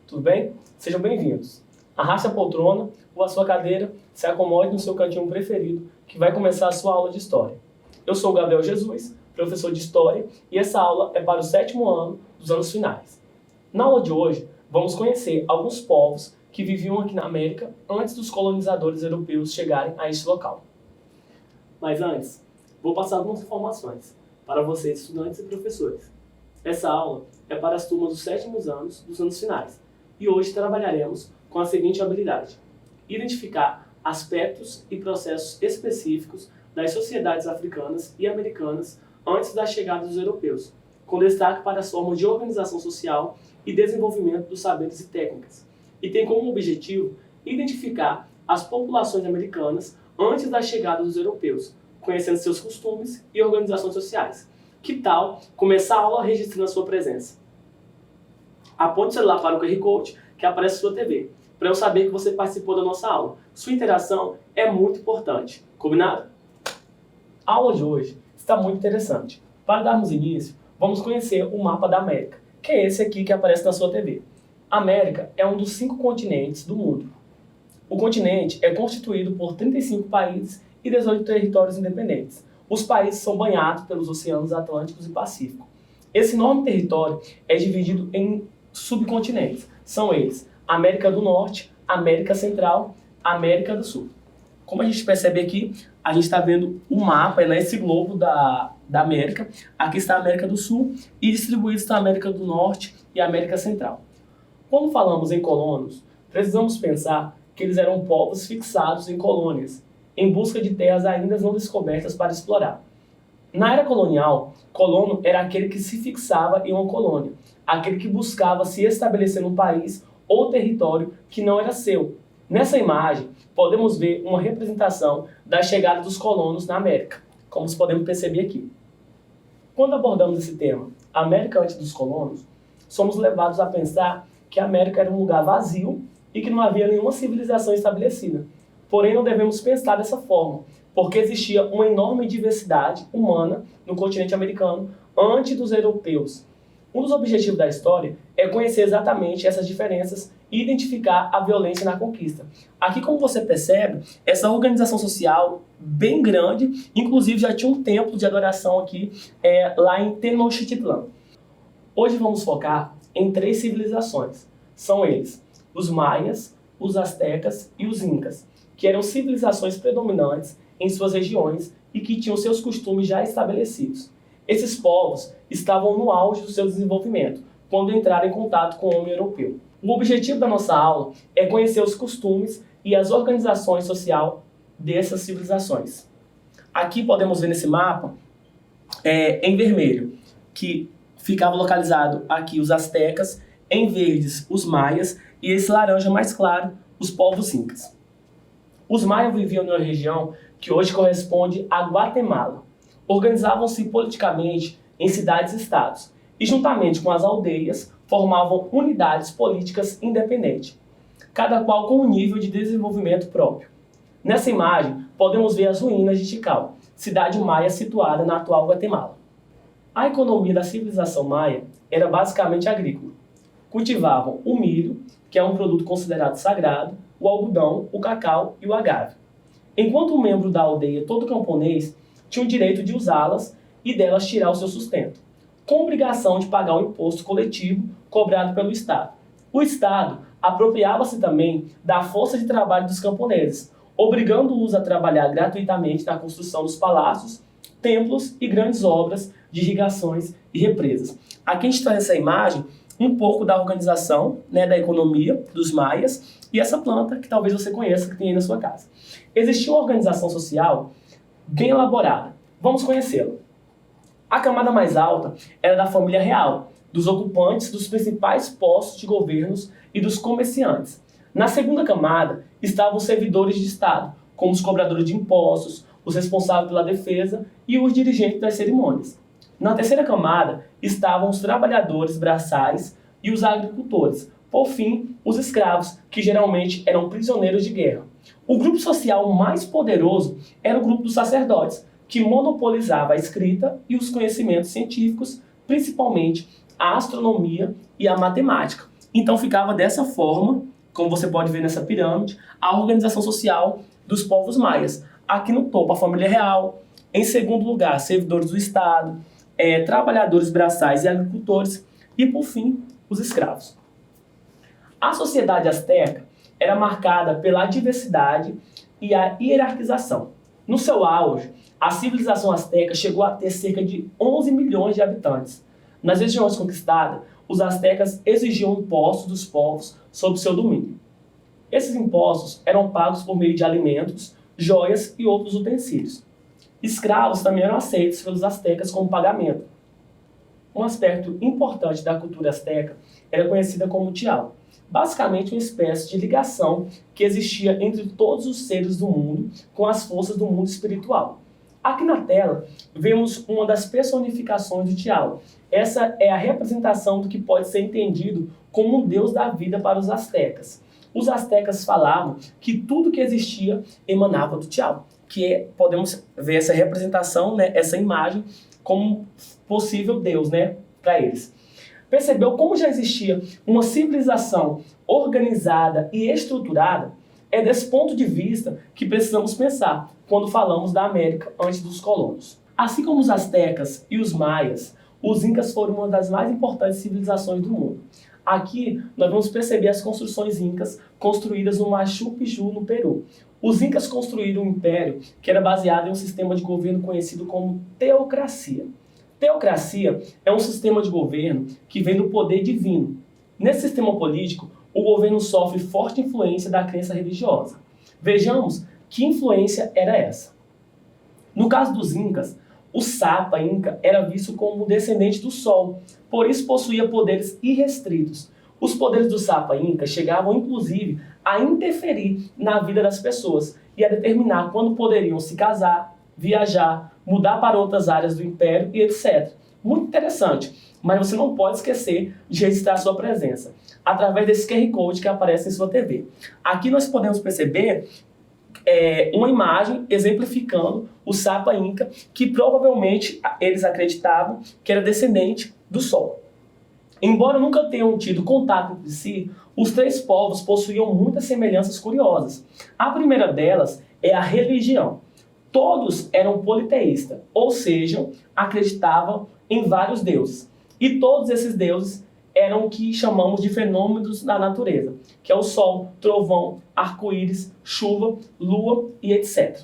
tudo bem? Sejam bem-vindos. Arraste a poltrona ou a sua cadeira, se acomode no seu cantinho preferido, que vai começar a sua aula de História. Eu sou o Gabriel Jesus, professor de História, e essa aula é para o 7º ano dos anos finais. Na aula de hoje, vamos conhecer alguns povos que viviam aqui na América antes dos colonizadores europeus chegarem a este local. Mas antes, vou passar algumas informações para vocês, estudantes e professores. Essa aula é para as turmas dos 7º anos dos anos finais, e hoje trabalharemos com a seguinte habilidade: identificar aspectos e processos específicos das sociedades africanas e americanas antes da chegada dos europeus, com destaque para as formas de organização social e desenvolvimento dos saberes e técnicas, e tem como objetivo identificar as populações americanas antes da chegada dos europeus, conhecendo seus costumes e organizações sociais. Que tal começar a aula registrando a sua presença? Aponte o celular para o QR Code que aparece na sua TV, para eu saber que você participou da nossa aula. Sua interação é muito importante. Combinado? A aula de hoje está muito interessante. Para darmos início, vamos conhecer o mapa da América, que é esse aqui que aparece na sua TV. A América é um dos 5 continentes do mundo. O continente é constituído por 35 países e 18 territórios independentes. Os países são banhados pelos oceanos Atlânticos e Pacífico. Esse enorme território é dividido em subcontinentes. São eles: América do Norte, América Central, América do Sul. Como a gente percebe aqui, a gente está vendo o mapa, esse globo da América. Aqui está a América do Sul e distribuídos está a América do Norte e a América Central. Quando falamos em colonos, precisamos pensar que eles eram povos fixados em colônias, em busca de terras ainda não descobertas para explorar. Na era colonial, colono era aquele que se fixava em uma colônia, aquele que buscava se estabelecer num país ou território que não era seu. Nessa imagem, podemos ver uma representação da chegada dos colonos na América, como podemos perceber aqui. Quando abordamos esse tema, América antes dos colonos, somos levados a pensar que a América era um lugar vazio e que não havia nenhuma civilização estabelecida. Porém, não devemos pensar dessa forma, porque existia uma enorme diversidade humana no continente americano antes dos europeus. Um dos objetivos da história é conhecer exatamente essas diferenças e identificar a violência na conquista. Aqui, como você percebe, essa organização social bem grande, inclusive já tinha um templo de adoração aqui lá em Tenochtitlan. Hoje vamos focar em 3 civilizações. São eles: os maias, os astecas e os incas, que eram civilizações predominantes em suas regiões e que tinham seus costumes já estabelecidos. Esses povos estavam no auge do seu desenvolvimento, quando entraram em contato com o homem europeu. O objetivo da nossa aula é conhecer os costumes e as organizações sociais dessas civilizações. Aqui podemos ver nesse mapa, em vermelho, que ficava localizado aqui os astecas, em verdes os maias e esse laranja mais claro, os povos incas. Os maias viviam numa região que hoje corresponde a Guatemala. Organizavam-se politicamente em cidades-estados e, juntamente com as aldeias, formavam unidades políticas independentes, cada qual com um nível de desenvolvimento próprio. Nessa imagem, podemos ver as ruínas de Tikal, cidade maia situada na atual Guatemala. A economia da civilização maia era basicamente agrícola. Cultivavam o milho, que é um produto considerado sagrado, o algodão, o cacau e o agave. Enquanto um membro da aldeia, todo camponês, tinha o direito de usá-las e delas tirar o seu sustento, com obrigação de pagar o imposto coletivo cobrado pelo Estado. O Estado apropriava-se também da força de trabalho dos camponeses, obrigando-os a trabalhar gratuitamente na construção dos palácios, templos e grandes obras de irrigações e represas. Aqui a gente traz essa imagem um pouco da organização, da economia dos maias e essa planta que talvez você conheça, que tem aí na sua casa. Existia uma organização social bem elaborada. Vamos conhecê-la. A camada mais alta era da família real, dos ocupantes dos principais postos de governos e dos comerciantes. Na segunda camada estavam os servidores de Estado, como os cobradores de impostos, os responsáveis pela defesa e os dirigentes das cerimônias. Na terceira camada estavam os trabalhadores braçais e os agricultores. Por fim, os escravos, que geralmente eram prisioneiros de guerra. O grupo social mais poderoso era o grupo dos sacerdotes, que monopolizava a escrita e os conhecimentos científicos, principalmente a astronomia e a matemática. Então ficava dessa forma, como você pode ver nessa pirâmide, a organização social dos povos maias. Aqui no topo, a família real. Em segundo lugar, servidores do Estado, trabalhadores braçais e agricultores. E, por fim, os escravos. A sociedade asteca era marcada pela diversidade e a hierarquização. No seu auge, a civilização asteca chegou a ter cerca de 11 milhões de habitantes. Nas regiões conquistadas, os astecas exigiam impostos dos povos sob seu domínio. Esses impostos eram pagos por meio de alimentos, joias e outros utensílios. Escravos também eram aceitos pelos astecas como pagamento. Um aspecto importante da cultura asteca era conhecida como tial, basicamente uma espécie de ligação que existia entre todos os seres do mundo com as forças do mundo espiritual. Aqui na tela, vemos uma das personificações do tial. Essa é a representação do que pode ser entendido como um deus da vida para os astecas. Os astecas falavam que tudo que existia emanava do tial, podemos ver essa representação, né, essa imagem, como possível Deus, né, para eles. Percebeu como já existia uma civilização organizada e estruturada? É desse ponto de vista que precisamos pensar quando falamos da América antes dos colonos. Assim como os astecas e os maias, os incas foram uma das mais importantes civilizações do mundo. Aqui nós vamos perceber as construções incas construídas no Machu Picchu, no Peru. Os incas construíram um império que era baseado em um sistema de governo conhecido como teocracia. Teocracia é um sistema de governo que vem do poder divino. Nesse sistema político, o governo sofre forte influência da crença religiosa. Vejamos que influência era essa. No caso dos incas, o Sapa Inca era visto como descendente do Sol, por isso possuía poderes irrestritos. Os poderes do Sapa Inca chegavam, inclusive, a interferir na vida das pessoas e a determinar quando poderiam se casar, viajar, mudar para outras áreas do Império e etc. Muito interessante, mas você não pode esquecer de registrar sua presença através desse QR Code que aparece em sua TV. Aqui nós podemos perceber uma imagem exemplificando o Sapa Inca, que provavelmente eles acreditavam que era descendente do Sol. Embora nunca tenham tido contato entre si, os três povos possuíam muitas semelhanças curiosas. A primeira delas é a religião. Todos eram politeístas, ou seja, acreditavam em vários deuses. E todos esses deuses eram o que chamamos de fenômenos da natureza, que é o sol, trovão, arco-íris, chuva, lua e etc.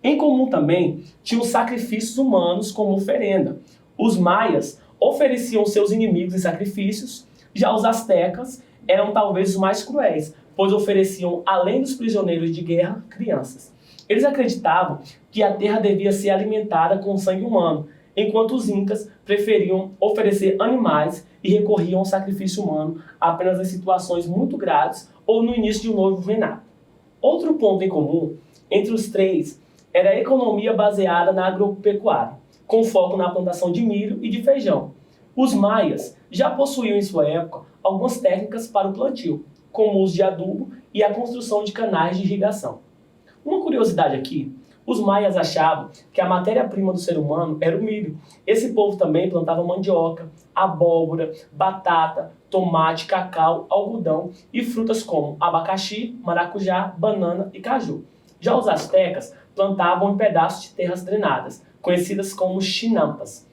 Em comum também tinham sacrifícios humanos como oferenda. Os maias ofereciam seus inimigos em sacrifícios, já os astecas eram talvez os mais cruéis, pois ofereciam, além dos prisioneiros de guerra, crianças. Eles acreditavam que a terra devia ser alimentada com sangue humano, enquanto os incas preferiam oferecer animais e recorriam ao sacrifício humano apenas em situações muito graves ou no início de um novo reinado. Outro ponto em comum entre os três era a economia baseada na agropecuária, com foco na plantação de milho e de feijão. Os maias já possuíam em sua época algumas técnicas para o plantio, como o uso de adubo e a construção de canais de irrigação. Uma curiosidade aqui, os maias achavam que a matéria-prima do ser humano era o milho. Esse povo também plantava mandioca, abóbora, batata, tomate, cacau, algodão e frutas como abacaxi, maracujá, banana e caju. Já os astecas plantavam em pedaços de terras drenadas, conhecidas como chinampas.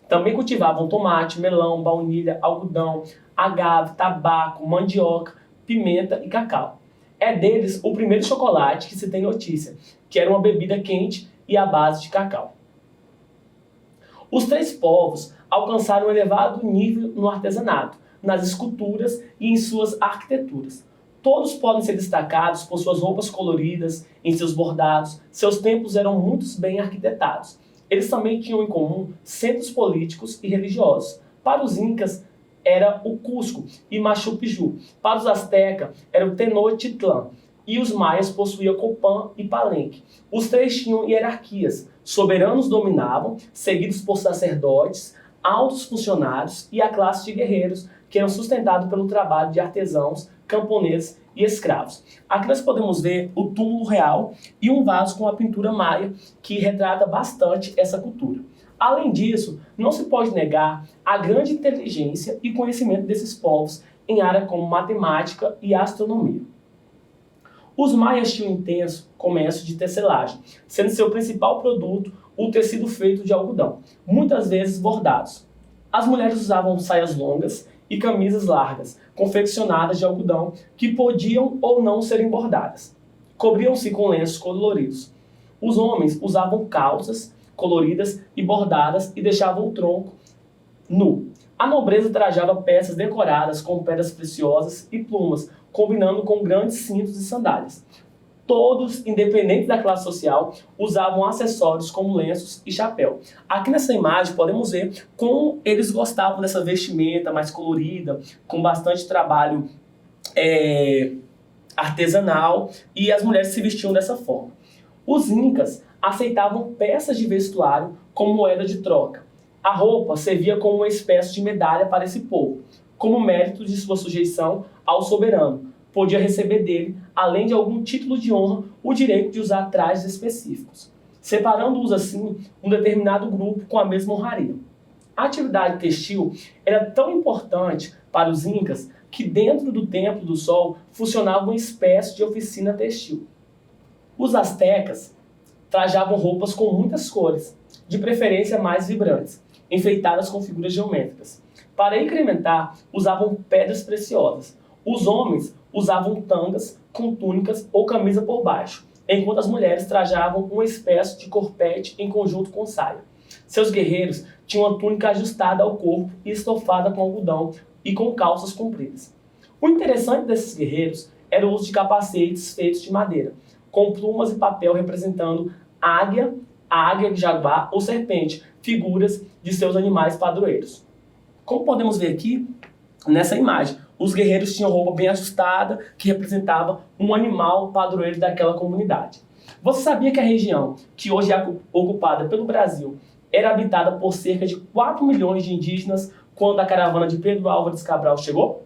Também cultivavam tomate, melão, baunilha, algodão, agave, tabaco, mandioca, pimenta e cacau. É deles o primeiro chocolate que se tem notícia, que era uma bebida quente e à base de cacau. Os três povos alcançaram um elevado nível no artesanato, nas esculturas e em suas arquiteturas. Todos podem ser destacados por suas roupas coloridas, em seus bordados, seus templos eram muito bem arquitetados. Eles também tinham em comum centros políticos e religiosos. Para os incas, era o Cusco e Machu Picchu. Para os astecas, era o Tenochtitlan. E os maias possuíam Copán e Palenque. Os três tinham hierarquias. Soberanos dominavam, seguidos por sacerdotes, altos funcionários e a classe de guerreiros, que eram sustentados pelo trabalho de artesãos, camponeses e escravos. Aqui nós podemos ver o túmulo real e um vaso com a pintura maia, que retrata bastante essa cultura. Além disso, não se pode negar a grande inteligência e conhecimento desses povos, em áreas como matemática e astronomia. Os maias tinham um intenso comércio de tecelagem, sendo seu principal produto o tecido feito de algodão, muitas vezes bordados. As mulheres usavam saias longas e camisas largas, confeccionadas de algodão, que podiam ou não serem bordadas. Cobriam-se com lenços coloridos. Os homens usavam calças coloridas e bordadas e deixavam o tronco nu. A nobreza trajava peças decoradas com pedras preciosas e plumas, combinando com grandes cintos e sandálias. Todos, independente da classe social, usavam acessórios como lenços e chapéu. Aqui nessa imagem podemos ver como eles gostavam dessa vestimenta mais colorida, com bastante trabalho artesanal, e as mulheres se vestiam dessa forma. Os incas aceitavam peças de vestuário como moeda de troca. A roupa servia como uma espécie de medalha para esse povo, como mérito de sua sujeição ao soberano. Podia receber dele, além de algum título de honra, o direito de usar trajes específicos, separando-os assim um determinado grupo com a mesma honraria. A atividade textil era tão importante para os incas que dentro do Templo do Sol funcionava uma espécie de oficina textil. Os astecas trajavam roupas com muitas cores, de preferência mais vibrantes, enfeitadas com figuras geométricas. Para incrementar, usavam pedras preciosas. Os homens usavam tangas com túnicas ou camisa por baixo, enquanto as mulheres trajavam uma espécie de corpete em conjunto com saia. Seus guerreiros tinham uma túnica ajustada ao corpo e estofada com algodão e com calças compridas. O interessante desses guerreiros era o uso de capacetes feitos de madeira, com plumas e papel representando águia, jaguar ou serpente, figuras de seus animais padroeiros. Como podemos ver aqui nessa imagem, os guerreiros tinham roupa bem ajustada, que representava um animal padroeiro daquela comunidade. Você sabia que a região, que hoje é ocupada pelo Brasil, era habitada por cerca de 4 milhões de indígenas quando a caravana de Pedro Álvares Cabral chegou?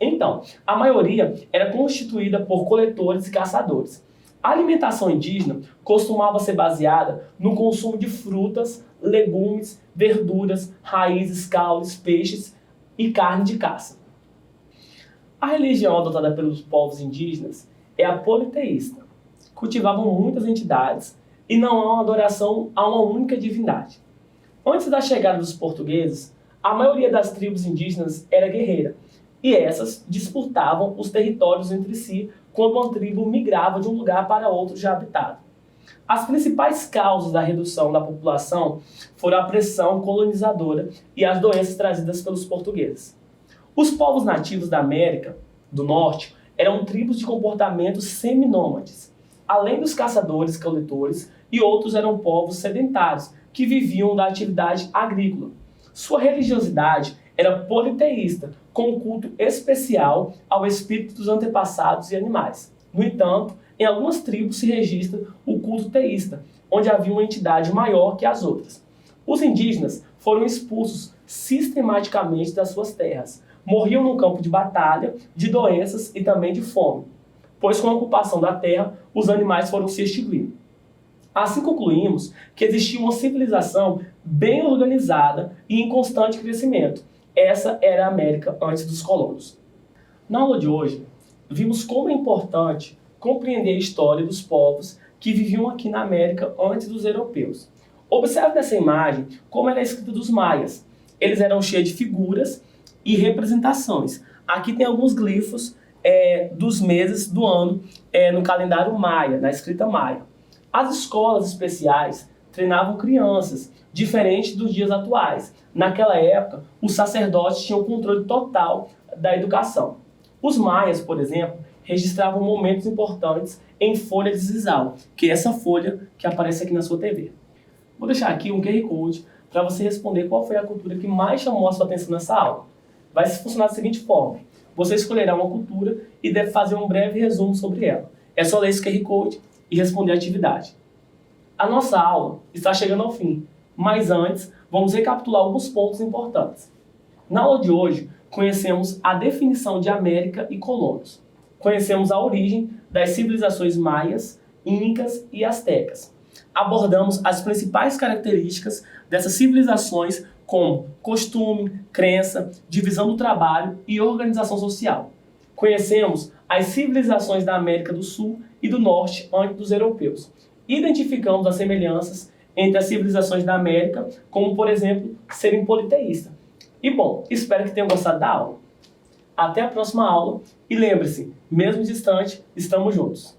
Então, a maioria era constituída por coletores e caçadores. A alimentação indígena costumava ser baseada no consumo de frutas, legumes, verduras, raízes, caules, peixes e carne de caça. A religião adotada pelos povos indígenas é a politeísta. Cultivavam muitas entidades e não há uma adoração a uma única divindade. Antes da chegada dos portugueses, a maioria das tribos indígenas era guerreira, e essas disputavam os territórios entre si quando uma tribo migrava de um lugar para outro já habitado. As principais causas da redução da população foram a pressão colonizadora e as doenças trazidas pelos portugueses. Os povos nativos da América do Norte eram tribos de comportamento seminômades. Além dos caçadores-coletores, e outros eram povos sedentários, que viviam da atividade agrícola. Sua religiosidade era politeísta, com um culto especial ao espírito dos antepassados e animais. No entanto, em algumas tribos se registra o culto teísta, onde havia uma entidade maior que as outras. Os indígenas foram expulsos sistematicamente das suas terras. Morriam no campo de batalha, de doenças e também de fome, pois com a ocupação da terra, os animais foram se extinguindo. Assim concluímos que existia uma civilização bem organizada e em constante crescimento. Essa era a América antes dos colonos. Na aula de hoje, vimos como é importante compreender a história dos povos que viviam aqui na América antes dos europeus. Observe nessa imagem como era a escrita dos maias. Eles eram cheios de figuras e representações. Aqui tem alguns glifos dos meses do ano no calendário maia, na escrita maia. As escolas especiais treinavam crianças, diferente dos dias atuais. Naquela época, os sacerdotes tinham controle total da educação. Os maias, por exemplo, registravam momentos importantes em folha de sisal, que é essa folha que aparece aqui na sua TV. Vou deixar aqui um QR Code para você responder qual foi a cultura que mais chamou a sua atenção nessa aula. Vai funcionar da seguinte forma: você escolherá uma cultura e deve fazer um breve resumo sobre ela. É só ler esse QR Code e responder a atividade. A nossa aula está chegando ao fim, mas antes vamos recapitular alguns pontos importantes. Na aula de hoje, conhecemos a definição de América e colonos. Conhecemos a origem das civilizações maias, incas e astecas. Abordamos as principais características dessas civilizações como costume, crença, divisão do trabalho e organização social. Conhecemos as civilizações da América do Sul e do Norte antes dos europeus. Identificamos as semelhanças entre as civilizações da América, como, por exemplo, serem politeístas. E bom, espero que tenham gostado da aula. Até a próxima aula e lembre-se, mesmo distante, estamos juntos.